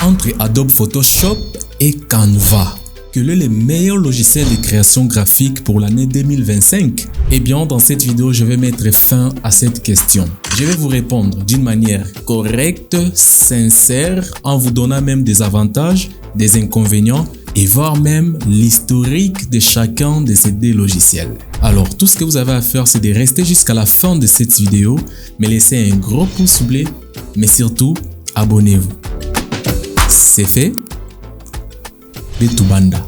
entre Adobe Photoshop et Canva. Quel est le meilleur logiciel de création graphique pour l'année 2025? Eh bien, dans cette vidéo, je vais mettre fin à cette question. Je vais vous répondre d'une manière correcte, sincère, en vous donnant même des avantages, des inconvénients et voire même l'historique de chacun de ces deux logiciels. Alors, tout ce que vous avez à faire, c'est de rester jusqu'à la fin de cette vidéo, me laisser un gros pouce bleu, mais surtout, abonnez-vous. C'est fait. Betubanda.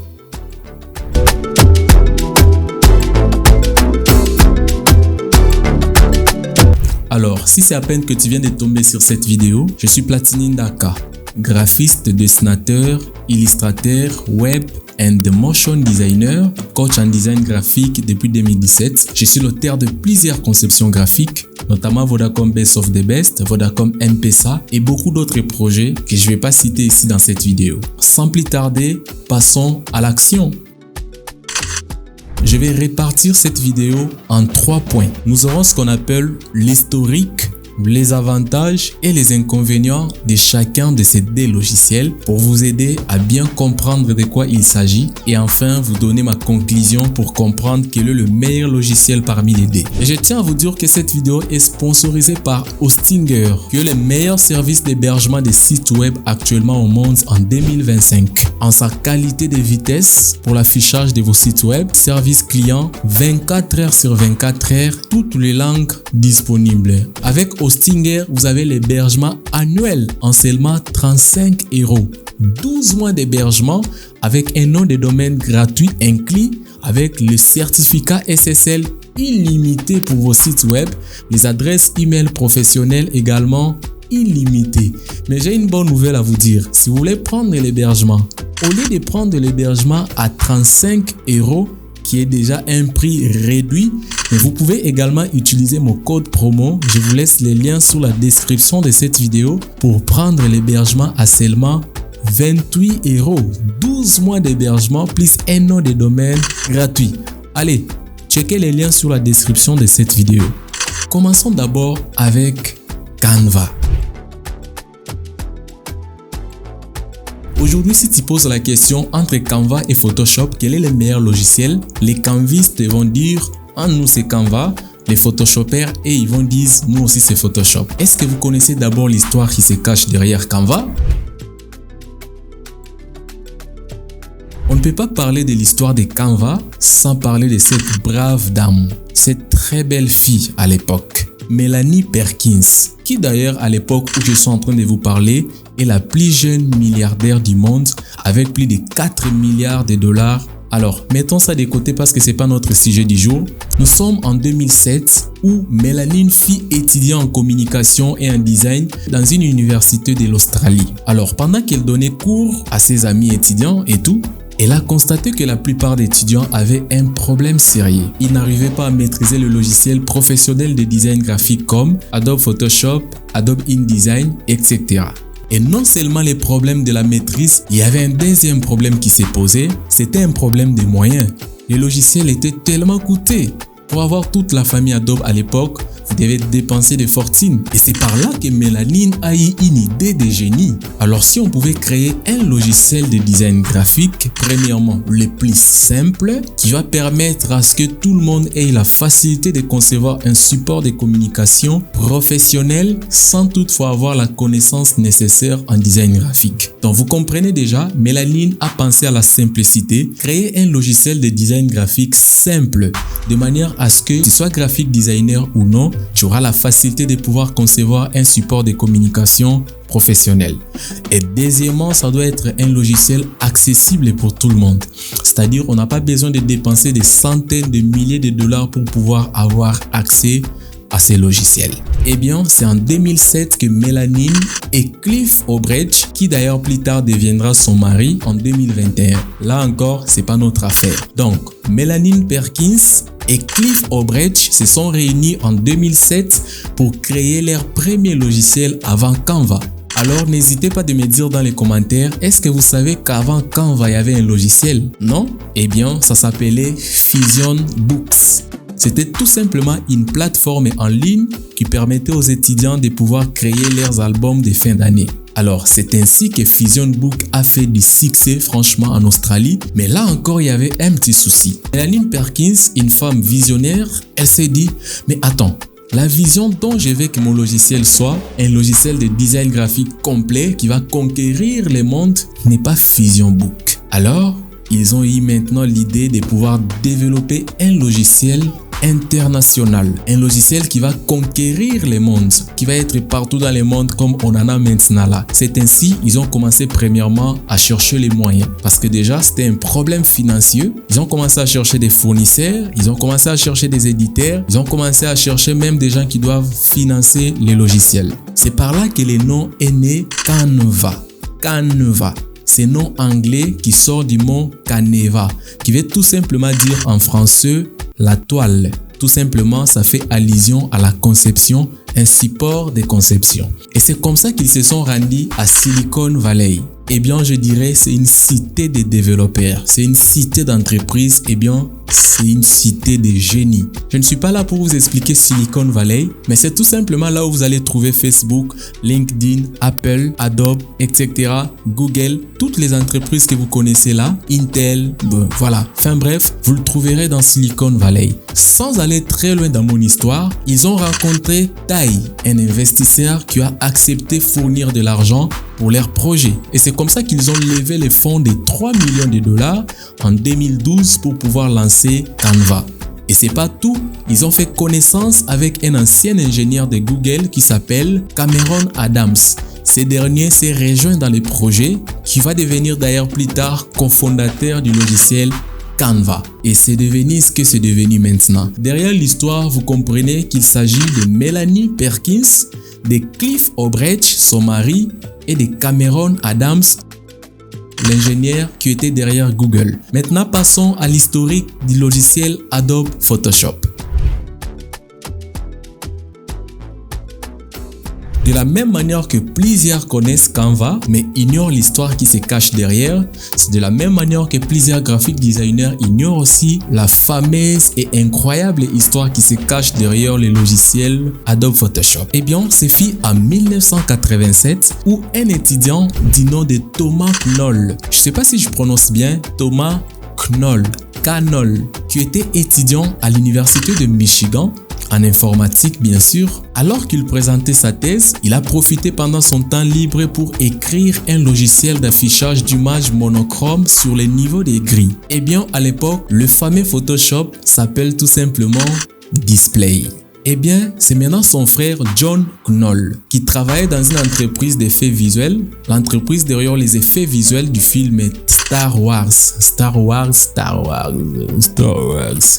Alors, si c'est à peine que tu viens de tomber sur cette vidéo, je suis Platini Ndaka, graphiste, dessinateur, illustrateur, web and motion designer, coach en design graphique depuis 2017. Je suis l'auteur de plusieurs conceptions graphiques, notamment Vodacom Best of the Best, Vodacom M-Pesa et beaucoup d'autres projets que je ne vais pas citer ici dans cette vidéo. Sans plus tarder, passons à l'action. Je vais répartir cette vidéo en 3 points. Nous aurons ce qu'on appelle l'historique, les avantages et les inconvénients de chacun de ces deux logiciels pour vous aider à bien comprendre de quoi il s'agit et enfin vous donner ma conclusion pour comprendre quel est le meilleur logiciel parmi les deux. Et je tiens à vous dire que cette vidéo est sponsorisée par Hostinger, qui est le meilleur service d'hébergement des sites web actuellement au monde en 2025. En sa qualité de vitesse pour l'affichage de vos sites web, service client 24 heures sur 24 heures, toutes les langues disponibles. Avec Hostinger, vous avez l'hébergement annuel en seulement 35 €. 12 mois d'hébergement avec un nom de domaine gratuit inclus avec le certificat SSL illimité pour vos sites web, les adresses email professionnelles également illimitées. Mais j'ai une bonne nouvelle à vous dire. Si vous voulez prendre l'hébergement, au lieu de prendre l'hébergement à 35 €, qui est déjà un prix réduit, mais vous pouvez également utiliser mon code promo. Je vous laisse les liens sous la description de cette vidéo pour prendre l'hébergement à seulement 28 €. 12 mois d'hébergement plus un nom de domaine gratuit. Allez, checkez les liens sur la description de cette vidéo. Commençons d'abord avec Canva. Aujourd'hui, si tu poses la question entre Canva et Photoshop, quel est le meilleur logiciel? Les canvistes vont dire nous c'est Canva, les photoshopers et ils vont dire nous aussi c'est Photoshop. Est-ce que vous connaissez d'abord l'histoire qui se cache derrière Canva? On ne peut pas parler de l'histoire de Canva sans parler de cette brave dame, cette très belle fille à l'époque, Melanie Perkins, qui d'ailleurs à l'époque où je suis en train de vous parler est la plus jeune milliardaire du monde avec plus de 4 milliards de dollars. Alors, mettons ça de côté parce que c'est pas notre sujet du jour. Nous sommes en 2007 où Mélanie, fille étudiante en communication et en design dans une université de l'Australie. Alors, pendant qu'elle donnait cours à ses amis étudiants et tout, elle a constaté que la plupart des étudiants avaient un problème sérieux. Ils n'arrivaient pas à maîtriser le logiciel professionnel de design graphique comme Adobe Photoshop, Adobe InDesign, etc. Et non seulement les problèmes de la maîtrise, il y avait un deuxième problème qui s'est posé, c'était un problème de moyens. Le logiciel était tellement coûteux. Pour avoir toute la famille Adobe à l'époque, vous devez dépenser des fortunes. Et c'est par là que Mélanie a eu une idée de génie. Alors si on pouvait créer un logiciel de design graphique, premièrement le plus simple, qui va permettre à ce que tout le monde ait la facilité de concevoir un support de communication professionnel sans toutefois avoir la connaissance nécessaire en design graphique. Donc vous comprenez déjà, Mélanie a pensé à la simplicité, créer un logiciel de design graphique simple, de manière à ce que tu sois graphic designer ou non, tu auras la facilité de pouvoir concevoir un support de communication professionnel. Et deuxièmement, ça doit être un logiciel accessible pour tout le monde. C'est-à-dire, on n'a pas besoin de dépenser des centaines de milliers de dollars pour pouvoir avoir accès à ces logiciels. Eh bien, c'est en 2007 que Mélanie et Cliff Obrecht, qui d'ailleurs plus tard deviendra son mari en 2021. Là encore, c'est pas notre affaire. Donc, Mélanie Perkins et Cliff Obrecht se sont réunis en 2007 pour créer leur premier logiciel avant Canva. Alors n'hésitez pas de me dire dans les commentaires, est-ce que vous savez qu'avant Canva il y avait un logiciel? Non? Eh bien ça s'appelait Fusion Books. c'était tout simplement une plateforme en ligne qui permettait aux étudiants de pouvoir créer leurs albums de fin d'année. Alors, c'est ainsi que Fusion Book a fait du succès franchement en Australie, mais là encore, il y avait un petit souci. Melanie Perkins, une femme visionnaire, elle s'est dit « Mais attends, la vision dont je veux que mon logiciel soit, un logiciel de design graphique complet qui va conquérir le monde, n'est pas Fusion Book. » Alors, ils ont eu maintenant l'idée de pouvoir développer un logiciel international, un logiciel qui va conquérir le monde, qui va être partout dans le monde comme on en a maintenant là. C'est ainsi, ils ont commencé premièrement à chercher les moyens parce que déjà c'était un problème financier. Ils ont commencé à chercher des fournisseurs, ils ont commencé à chercher des éditeurs, ils ont commencé à chercher même des gens qui doivent financer les logiciels. C'est par là que le nom est né Canva. Canva. C'est un nom anglais qui sort du mot Caneva, qui veut tout simplement dire en français la toile. Tout simplement, ça fait allusion à la conception, un support de conception. Et c'est comme ça qu'ils se sont rendus à Silicon Valley. Eh bien, je dirais, c'est une cité de développeurs, c'est une cité d'entreprises, eh bien, c'est une cité de génies. Je ne suis pas là pour vous expliquer Silicon Valley, mais c'est tout simplement là où vous allez trouver Facebook, LinkedIn, Apple, Adobe, etc., Google, toutes les entreprises que vous connaissez là, Intel, voilà. Enfin bref, vous le trouverez dans Silicon Valley. Sans aller très loin dans mon histoire, ils ont rencontré Tai, un investisseur qui a accepté fournir de l'argent pour leur projet. Et c'est comme ça qu'ils ont levé les fonds de 3 millions de dollars en 2012 pour pouvoir lancer Canva. Et c'est pas tout, ils ont fait connaissance avec un ancien ingénieur de Google qui s'appelle Cameron Adams. Ce dernier s'est rejoint dans le projet qui va devenir d'ailleurs plus tard cofondateur du logiciel Canva. Et c'est devenu ce que c'est devenu maintenant. Derrière l'histoire, vous comprenez qu'il s'agit de Melanie Perkins, de Cliff Obrecht, son mari, et de Cameron Adams, l'ingénieur qui était derrière Google. Maintenant, passons à l'historique du logiciel Adobe Photoshop. De la même manière que plusieurs connaissent Canva, mais ignorent l'histoire qui se cache derrière, c'est de la même manière que plusieurs graphic designers ignorent aussi la fameuse et incroyable histoire qui se cache derrière le logiciel Adobe Photoshop. Eh bien, c'est fait en 1987 où un étudiant du nom de Thomas Knoll, je ne sais pas si je prononce bien, Thomas Knoll, qui était étudiant à l'université de Michigan, en informatique bien sûr. Alors qu'il présentait sa thèse, il a profité pendant son temps libre pour écrire un logiciel d'affichage d'images monochrome sur les niveaux des grilles. Eh bien, à l'époque, le fameux Photoshop s'appelle tout simplement Display. Eh bien, c'est maintenant son frère John Knoll qui travaillait dans une entreprise d'effets visuels, l'entreprise derrière les effets visuels du film Star Wars.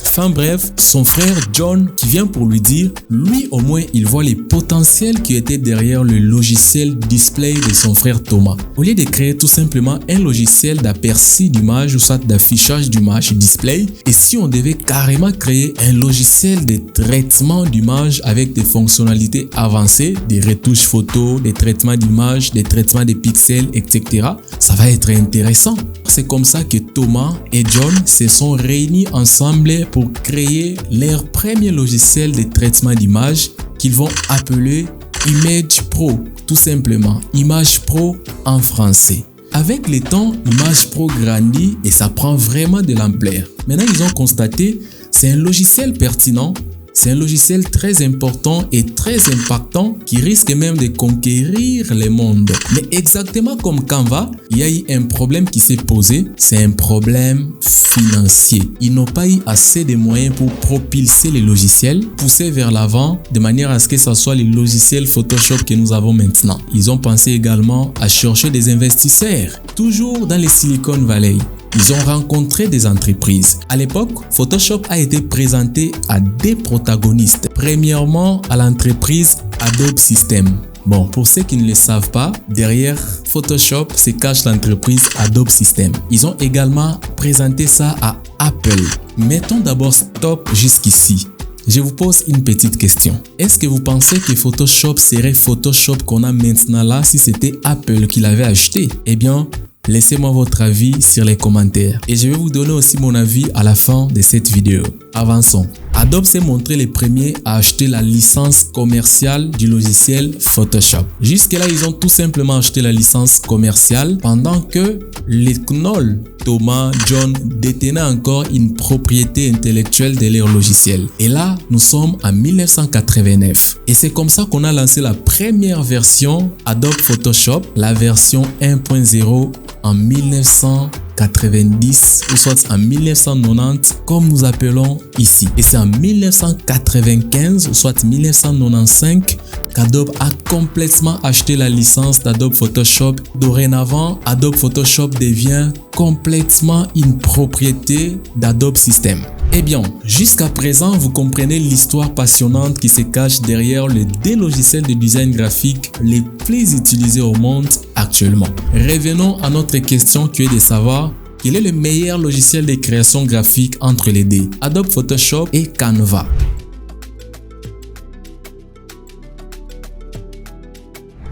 Enfin bref, son frère John qui vient pour lui dire, lui au moins il voit les potentiels qui étaient derrière le logiciel Display de son frère Thomas. Au lieu de créer tout simplement un logiciel d'aperçu d'image ou soit d'affichage d'image Display, et si on devait carrément créer un logiciel de traitement d'image avec des fonctionnalités avancées, des retouches photos, des traitements d'images, des traitements de pixels, etc. Ça va être intéressant. C'est comme ça que Thomas et John se sont réunis ensemble pour créer leur premier logiciel de traitement d'image qu'ils vont appeler Image Pro, tout simplement. Image Pro en français. Avec le temps, Image Pro grandit et ça prend vraiment de l'ampleur. Maintenant, ils ont constaté c'est un logiciel pertinent. C'est un logiciel très important et très impactant qui risque même de conquérir le monde. Mais exactement comme Canva, il y a eu un problème qui s'est posé. C'est un problème financier. Ils n'ont pas eu assez de moyens pour propulser les logiciels, pousser vers l'avant de manière à ce que ce soit les logiciels Photoshop que nous avons maintenant. Ils ont pensé également à chercher des investisseurs, toujours dans les Silicon Valley. Ils ont rencontré des entreprises. À l'époque, Photoshop a été présenté à deux protagonistes. Premièrement, à l'entreprise Adobe Systems. Bon, pour ceux qui ne le savent pas, derrière Photoshop se cache l'entreprise Adobe Systems. Ils ont également présenté ça à Apple. Mettons d'abord stop jusqu'ici. Je vous pose une petite question. Est-ce que vous pensez que Photoshop serait Photoshop qu'on a maintenant là si c'était Apple qui l'avait acheté? Eh bien, laissez-moi votre avis sur les commentaires et je vais vous donner aussi mon avis à la fin de cette vidéo. avançons. Adobe s'est montré les premiers à acheter la licence commerciale du logiciel Photoshop. Jusque-là, ils ont tout simplement acheté la licence commerciale pendant que les Knoll, Thomas, John détenaient encore une propriété intellectuelle de leur logiciel. Et là, nous sommes en 1989. Et c'est comme ça qu'on a lancé la première version Adobe Photoshop, la version 1.0 en 1990 ou soit en 1990 comme nous appelons ici. Et c'est en 1995 ou soit 1995 qu'Adobe a complètement acheté la licence d'Adobe Photoshop. Dorénavant, Adobe Photoshop devient complètement une propriété d'Adobe System. Eh bien, jusqu'à présent, vous comprenez l'histoire passionnante qui se cache derrière les deux logiciels de design graphique les plus utilisés au monde actuellement. Revenons à notre question qui est de savoir quel est le meilleur logiciel de création graphique entre les deux, Adobe Photoshop et Canva.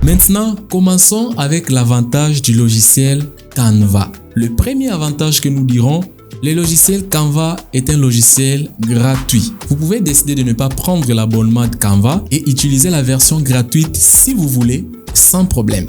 Maintenant, commençons avec l'avantage du logiciel Canva. Le premier avantage que nous dirons, le logiciel Canva est un logiciel gratuit. Vous pouvez décider de ne pas prendre l'abonnement de Canva et utiliser la version gratuite si vous voulez, sans problème.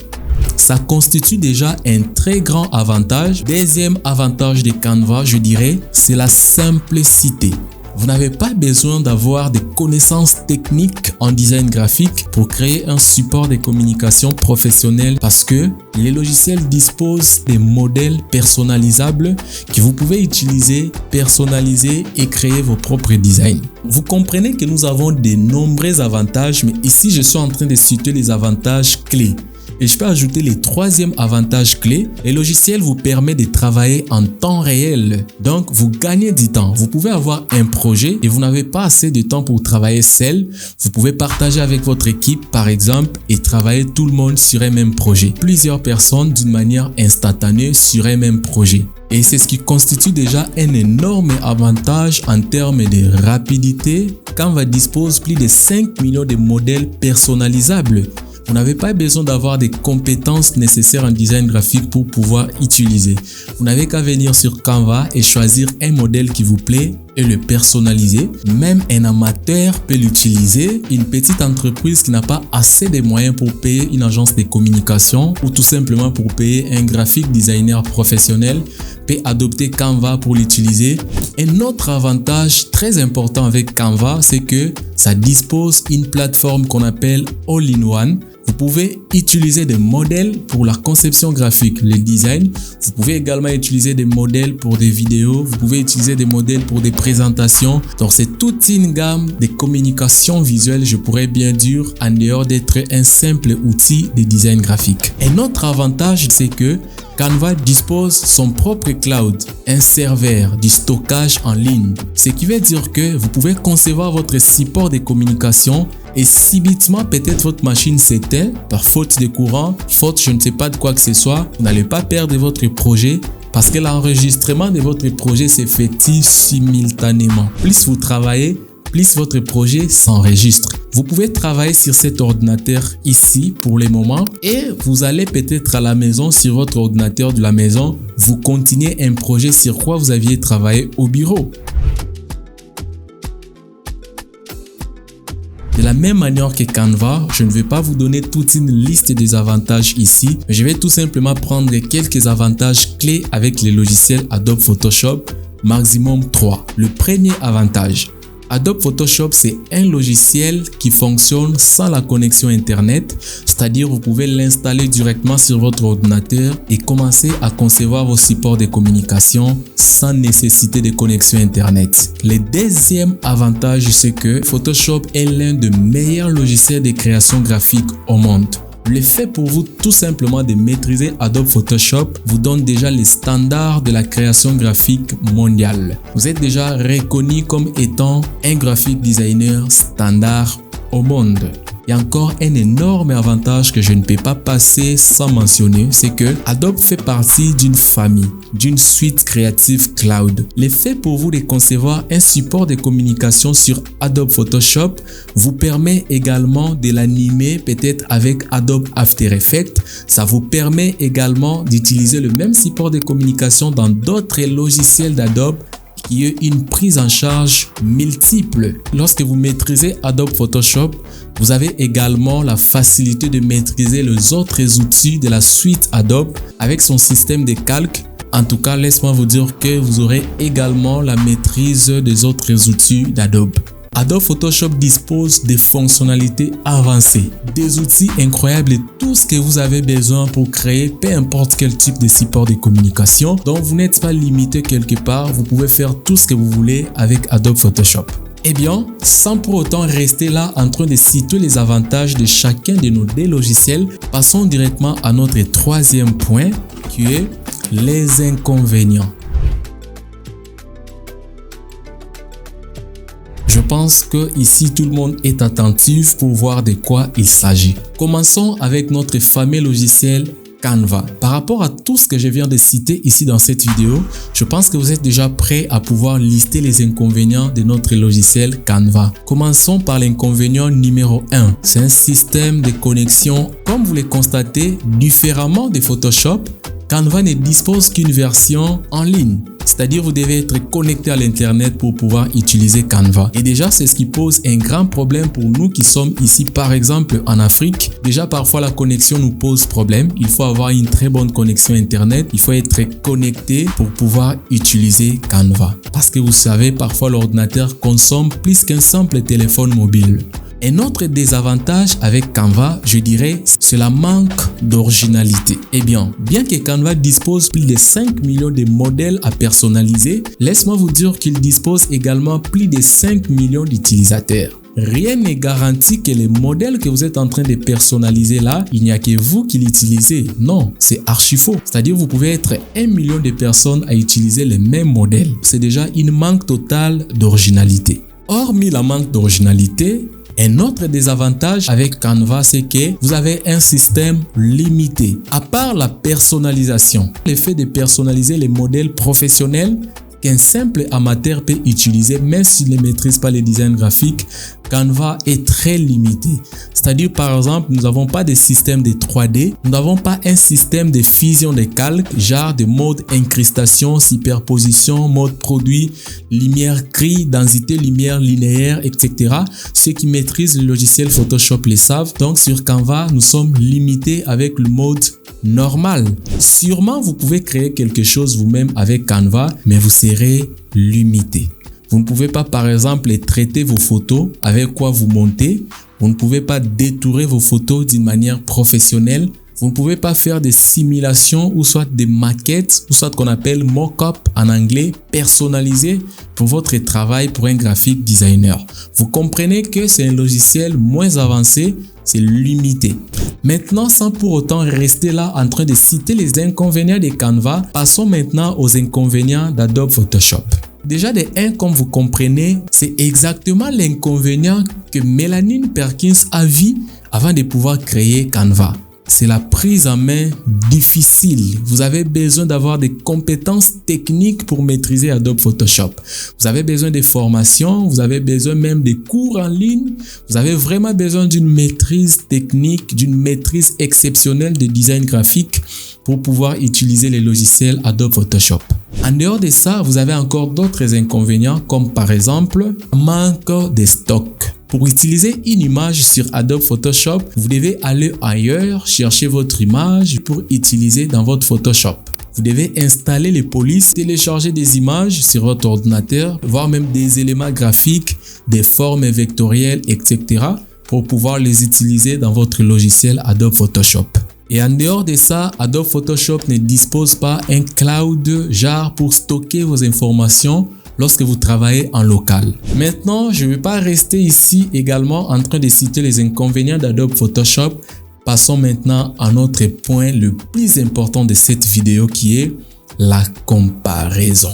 Ça constitue déjà un très grand avantage. Deuxième avantage de Canva, je dirais, c'est la simplicité. Vous n'avez pas besoin d'avoir des connaissances techniques en design graphique pour créer un support de communication professionnel parce que les logiciels disposent des modèles personnalisables que vous pouvez utiliser, personnaliser et créer vos propres designs. Vous comprenez que nous avons de nombreux avantages, mais ici je suis en train de citer les avantages clés. Et je peux ajouter les troisième avantage clé. Le logiciel vous permet de travailler en temps réel. Donc, vous gagnez du temps. Vous pouvez avoir un projet et vous n'avez pas assez de temps pour travailler seul. Vous pouvez partager avec votre équipe, par exemple, et travailler tout le monde sur un même projet. Plusieurs personnes d'une manière instantanée sur un même projet. Et c'est ce qui constitue déjà un énorme avantage en termes de rapidité. Canva dispose plus de 5 millions de modèles personnalisables. Vous n'avez pas besoin d'avoir des compétences nécessaires en design graphique pour pouvoir utiliser. Vous n'avez qu'à venir sur Canva et choisir un modèle qui vous plaît et le personnaliser. Même un amateur peut l'utiliser. Une petite entreprise qui n'a pas assez de moyens pour payer une agence de communication ou tout simplement pour payer un graphic designer professionnel peut adopter Canva pour l'utiliser. Un autre avantage très important avec Canva, c'est que ça dispose d'une plateforme qu'on appelle All-in-One. Vous pouvez utiliser des modèles pour la conception graphique, le design. Vous pouvez également utiliser des modèles pour des vidéos. Vous pouvez utiliser des modèles pour des présentations. Donc, c'est toute une gamme de communication visuelle, je pourrais bien dire, en dehors d'être un simple outil de design graphique. Un autre avantage, c'est que Canva dispose son propre cloud, un serveur, du stockage en ligne. Ce qui veut dire que vous pouvez concevoir votre support de communication et subitement peut-être votre machine s'éteint par faute de courant, faute je ne sais pas de quoi que ce soit, vous n'allez pas perdre votre projet parce que l'enregistrement de votre projet s'effectue simultanément. Plus vous travaillez, plus votre projet s'enregistre. Vous pouvez travailler sur cet ordinateur ici pour le moment et vous allez peut-être à la maison sur votre ordinateur de la maison, vous continuez un projet sur quoi vous aviez travaillé au bureau. De la même manière que Canva, je ne vais pas vous donner toute une liste des avantages ici, mais je vais tout simplement prendre quelques avantages clés avec les logiciels Adobe Photoshop, maximum 3. Le premier avantage, Adobe Photoshop, c'est un logiciel qui fonctionne sans la connexion Internet, c'est-à-dire vous pouvez l'installer directement sur votre ordinateur et commencer à concevoir vos supports de communication sans nécessité de connexion Internet. Le deuxième avantage, c'est que Photoshop est l'un des meilleurs logiciels de création graphique au monde. Le fait pour vous tout simplement de maîtriser Adobe Photoshop vous donne déjà les standards de la création graphique mondiale. Vous êtes déjà reconnu comme étant un graphic designer standard au monde. Il y a encore un énorme avantage que je ne peux pas passer sans mentionner, c'est que Adobe fait partie d'une famille, d'une suite Creative Cloud. Le fait pour vous de concevoir un support de communication sur Adobe Photoshop vous permet également de l'animer peut-être avec Adobe After Effects. Ça vous permet également d'utiliser le même support de communication dans d'autres logiciels d'Adobe qui est une prise en charge multiple. Lorsque vous maîtrisez Adobe Photoshop, vous avez également la facilité de maîtriser les autres outils de la suite Adobe avec son système de calque. En tout cas, laisse-moi vous dire que vous aurez également la maîtrise des autres outils d'Adobe. Adobe Photoshop dispose de fonctionnalités avancées, des outils incroyables et tout ce que vous avez besoin pour créer peu importe quel type de support de communication. Donc, vous n'êtes pas limité quelque part, vous pouvez faire tout ce que vous voulez avec Adobe Photoshop. Eh bien, sans pour autant rester là en train de citer les avantages de chacun de nos deux logiciels, passons directement à notre troisième point qui est les inconvénients. Je pense que ici tout le monde est attentif pour voir de quoi il s'agit. Commençons avec notre fameux logiciel Canva. Par rapport à tout ce que je viens de citer ici dans cette vidéo, je pense que vous êtes déjà prêts à pouvoir lister les inconvénients de notre logiciel Canva. Commençons par l'inconvénient numéro 1. C'est un système de connexion, comme vous le constatez, différemment de Photoshop. Canva ne dispose qu'une version en ligne. C'est-à-dire vous devez être connecté à l'internet pour pouvoir utiliser Canva. Et déjà, c'est ce qui pose un grand problème pour nous qui sommes ici, par exemple, en Afrique. Déjà, parfois, la connexion nous pose problème. Il faut avoir une très bonne connexion internet. Il faut être connecté pour pouvoir utiliser Canva. Parce que vous savez, parfois, l'ordinateur consomme plus qu'un simple téléphone mobile. Un autre désavantage avec Canva, je dirais, c'est la manque d'originalité. Eh bien que Canva dispose plus de 5 millions de modèles à personnaliser, laisse-moi vous dire qu'il dispose également plus de 5 millions d'utilisateurs. Rien n'est garanti que les modèles que vous êtes en train de personnaliser là, il n'y a que vous qui l'utilisez. Non, c'est archi faux. C'est-à-dire vous pouvez être 1 million de personnes à utiliser les mêmes modèles. C'est déjà une manque totale d'originalité. Hormis la manque d'originalité, un autre désavantage avec Canva, c'est que vous avez un système limité. À part la personnalisation, le fait de personnaliser les modèles professionnels qu'un simple amateur peut utiliser, même s'il ne maîtrise pas les designs graphiques, Canva est très limité. C'est-à-dire, par exemple, nous n'avons pas de système de 3D, nous n'avons pas un système de fusion de calques, genre de mode incrustation, superposition, mode produit, lumière gris, densité lumière linéaire, etc. Ceux qui maîtrisent le logiciel Photoshop le savent. Donc, sur Canva, nous sommes limités avec le mode normal. Sûrement, vous pouvez créer quelque chose vous-même avec Canva, mais vous serez limité. Vous ne pouvez pas, par exemple, traiter vos photos avec quoi vous montez. Vous ne pouvez pas détourer vos photos d'une manière professionnelle. Vous ne pouvez pas faire des simulations ou soit des maquettes ou soit qu'on appelle mock-up en anglais personnalisées pour votre travail pour un graphic designer. Vous comprenez que c'est un logiciel moins avancé, c'est limité. Maintenant, sans pour autant rester là en train de citer les inconvénients de Canva, passons maintenant aux inconvénients d'Adobe Photoshop. Déjà de 1, comme vous comprenez, c'est exactement l'inconvénient que Mélanie Perkins a vu avant de pouvoir créer Canva. C'est la prise en main difficile. Vous avez besoin d'avoir des compétences techniques pour maîtriser Adobe Photoshop. Vous avez besoin de formations, vous avez besoin même de cours en ligne. Vous avez vraiment besoin d'une maîtrise technique, d'une maîtrise exceptionnelle de design graphique pour pouvoir utiliser les logiciels Adobe Photoshop. En dehors de ça, vous avez encore d'autres inconvénients comme par exemple manque de stock. Pour utiliser une image sur Adobe Photoshop, vous devez aller ailleurs, chercher votre image pour utiliser dans votre Photoshop. Vous devez installer les polices, télécharger des images sur votre ordinateur, voire même des éléments graphiques, des formes vectorielles, etc. pour pouvoir les utiliser dans votre logiciel Adobe Photoshop. Et en dehors de ça, Adobe Photoshop ne dispose pas un cloud genre pour stocker vos informations lorsque vous travaillez en local. Maintenant, je ne vais pas rester ici également en train de citer les inconvénients d'Adobe Photoshop. Passons maintenant à notre point le plus important de cette vidéo qui est la comparaison.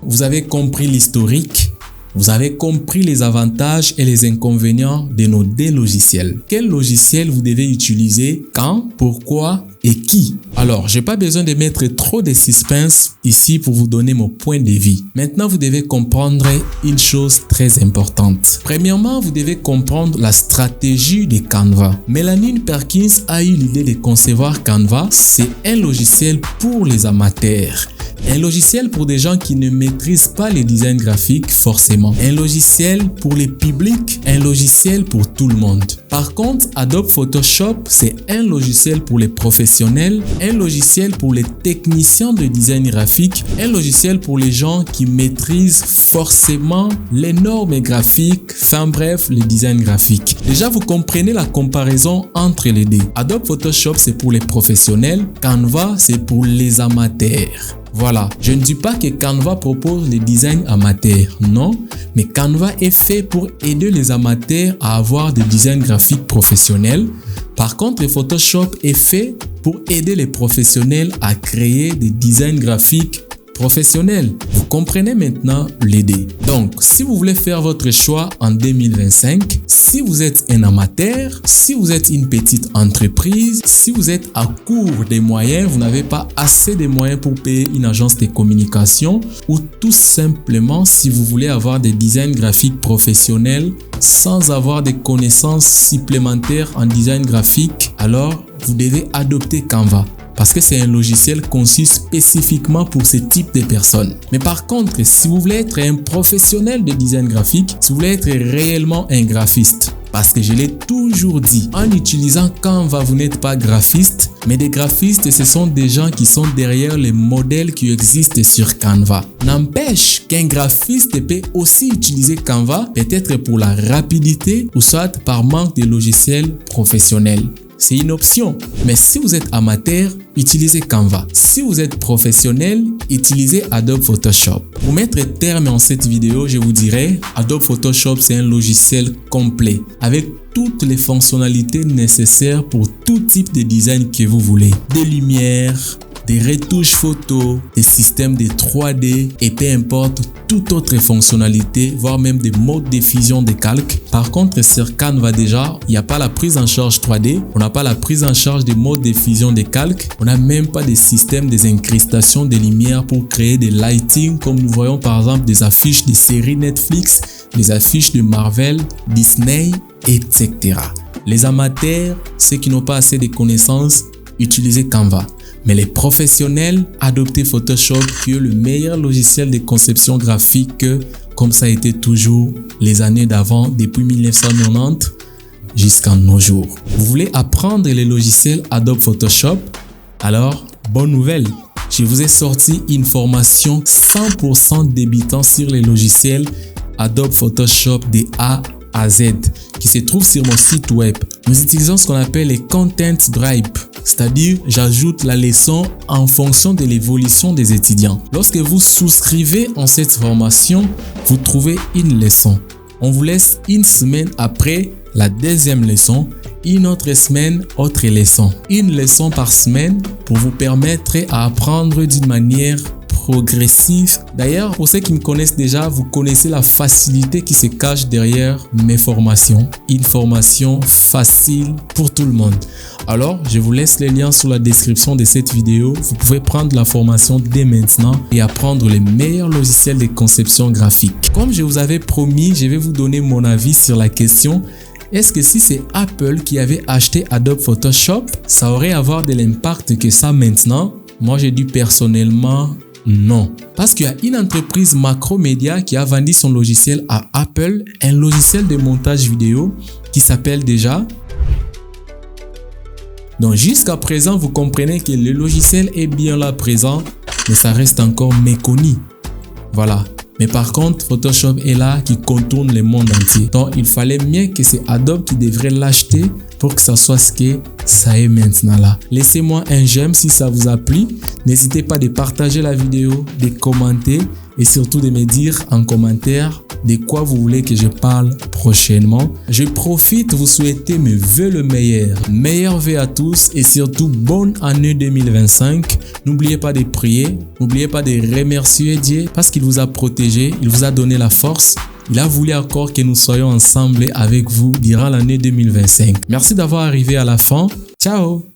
Vous avez compris l'historique. Vous avez compris les avantages et les inconvénients de nos deux logiciels. Quel logiciel vous devez utiliser, quand, pourquoi et qui? Alors, je n'ai pas besoin de mettre trop de suspense ici pour vous donner mon point de vue. Maintenant, vous devez comprendre une chose très importante. Premièrement, vous devez comprendre la stratégie de Canva. Mélanie Perkins a eu l'idée de concevoir Canva. C'est un logiciel pour les amateurs. Un logiciel pour des gens qui ne maîtrisent pas les designs graphiques forcément. Un logiciel pour les publics, un logiciel pour tout le monde. Par contre, Adobe Photoshop, c'est un logiciel pour les professionnels, un logiciel pour les techniciens de design graphique, un logiciel pour les gens qui maîtrisent forcément les normes graphiques, enfin bref, les designs graphiques. Déjà, vous comprenez la comparaison entre les deux. Adobe Photoshop, c'est pour les professionnels, Canva, c'est pour les amateurs. Voilà, je ne dis pas que Canva propose les designs amateurs, non, mais Canva est fait pour aider les amateurs à avoir des designs graphiques professionnels. Par contre, Photoshop est fait pour aider les professionnels à créer des designs graphiques professionnels. Vous comprenez maintenant l'idée. Donc, si vous voulez faire votre choix en 2025, si vous êtes un amateur, si vous êtes une petite entreprise, si vous êtes à court des moyens, vous n'avez pas assez de moyens pour payer une agence de communication, ou tout simplement si vous voulez avoir des designs graphiques professionnels sans avoir des connaissances supplémentaires en design graphique, alors vous devez adopter Canva. Parce que c'est un logiciel conçu spécifiquement pour ce type de personnes. Mais par contre, si vous voulez être un professionnel de design graphique, si vous voulez être réellement un graphiste, parce que je l'ai toujours dit, en utilisant Canva, vous n'êtes pas graphiste, mais des graphistes, ce sont des gens qui sont derrière les modèles qui existent sur Canva. N'empêche qu'un graphiste peut aussi utiliser Canva, peut-être pour la rapidité ou soit par manque de logiciels professionnels. C'est une option. Mais si vous êtes amateur, utilisez Canva. Si vous êtes professionnel, utilisez Adobe Photoshop. Pour mettre terme en cette vidéo, je vous dirais, Adobe Photoshop, c'est un logiciel complet avec toutes les fonctionnalités nécessaires pour tout type de design que vous voulez. Des lumières, des retouches photos, des systèmes de 3D et peu importe toute autre fonctionnalité, voire même des modes de fusion de calque. Par contre, sur Canva déjà, il n'y a pas la prise en charge 3D, on n'a pas la prise en charge des modes de fusion de calque, on n'a même pas des systèmes des incrustations de lumière pour créer des lighting comme nous voyons par exemple des affiches de séries Netflix, des affiches de Marvel, Disney, etc. Les amateurs, ceux qui n'ont pas assez de connaissances, utilisez Canva. Mais les professionnels, adoptez Photoshop qui est le meilleur logiciel de conception graphique comme ça a été toujours les années d'avant, depuis 1990 jusqu'à nos jours. Vous voulez apprendre les logiciels Adobe Photoshop? Alors, bonne nouvelle! Je vous ai sorti une formation 100% débutant sur les logiciels Adobe Photoshop de A à Z qui se trouve sur mon site web. Nous utilisons ce qu'on appelle les Content Drive, c'est-à-dire j'ajoute la leçon en fonction de l'évolution des étudiants. Lorsque vous souscrivez en cette formation, vous trouvez une leçon. On vous laisse une semaine après la deuxième leçon, une autre semaine, autre leçon. Une leçon par semaine pour vous permettre à apprendre d'une manière progressif. D'ailleurs, pour ceux qui me connaissent déjà, vous connaissez la facilité qui se cache derrière mes formations. Une formation facile pour tout le monde. Alors, je vous laisse les liens sous la description de cette vidéo. Vous pouvez prendre la formation dès maintenant et apprendre les meilleurs logiciels de conception graphique. Comme je vous avais promis, je vais vous donner mon avis sur la question: est-ce que si c'est Apple qui avait acheté Adobe Photoshop, ça aurait avoir de l'impact que ça maintenant? Moi, j'ai dit personnellement non. Parce qu'il y a une entreprise Macromedia qui a vendu son logiciel à Apple, un logiciel de montage vidéo qui s'appelle déjà. Donc jusqu'à présent, vous comprenez que le logiciel est bien là présent, mais ça reste encore méconnu. Voilà. Mais par contre, Photoshop est là qui contourne le monde entier. Donc, il fallait mieux que c'est Adobe qui devrait l'acheter pour que ça soit ce que ça est maintenant là. Laissez-moi un j'aime si ça vous a plu. N'hésitez pas de partager la vidéo, de commenter et surtout de me dire en commentaire de quoi vous voulez que je parle prochainement. Je profite vous souhaiter mes vœux le meilleur. Meilleurs vœux à tous et surtout bonne année 2025. N'oubliez pas de prier, n'oubliez pas de remercier Dieu parce qu'il vous a protégé, il vous a donné la force. Il a voulu encore que nous soyons ensemble avec vous durant l'année 2025. Merci d'avoir arrivé à la fin. Ciao!